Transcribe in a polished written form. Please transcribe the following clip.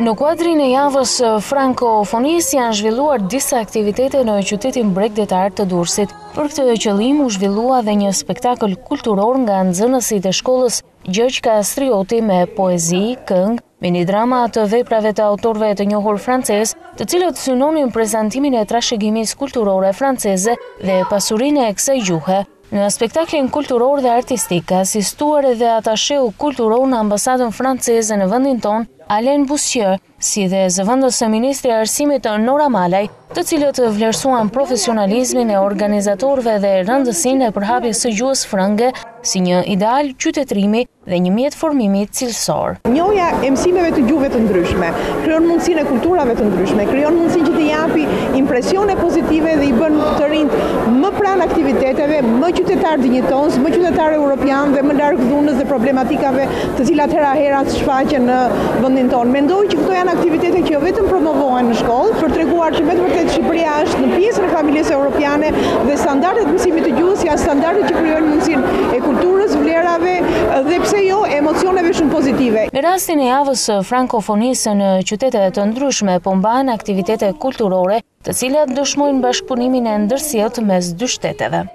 Në kuadrin e javës frankofonisë janë zhvilluar disa aktivitete në qytetin bregdetar të Durrësit. Për këtë qëllim u zhvillua dhe një spektakël kulturor nga nxënësit e shkollës Gjergj Kastrioti me poezi, këngë, mini-drama të veprave të autorëve të njohur francez, të cilët synonin prezantimin e trashëgimisë kulturore franceze dhe pasurinë e kësaj gjuhe. Në spektaklin kulturor dhe artistik ka asistuar edhe atasheu kulturor në ambasadën franceze në vendin ton, Alain Boussieu, si dhe zëvendës së Ministri i Arsimit Nora Malaj, të cilët vlerësuan profesionalizmin e organizatorëve dhe rëndësinë e përhapjes së gjuhës frënge si një ideal qytetërimi dhe një mjet formimi cilësor. Njohja e mësimeve të gjuhëve të ndryshme krijon mundësinë e kulturave të ndryshme, krijon mundësinë që të japi impresione pozitive dhe i bën të rinjt më pranë aktiviteteve, më qytetar dinjitoz, më qytetar europian dhe më larg dhunës dhe problematikave të cilat hera shfaqen në vendin tonë. Mendoj që këto janë aktivitete që jo vetëm promovohen në shkollë për treguar që me të vërtetë Shqipëria është në pjesën e familjes europiane dhe standardet mësimit të gjuhës janë standardet që krijojnë mundësinë e kulturës, vlerave dhe pse jo emocioneve shumë pozitive. Në rastin e javës frankofonisë në qytete të ndryshme po mbahen aktivitete kulturore, të cilat dëshmojnë bashkëpunimin e ndërsjellët mes dy shteteve.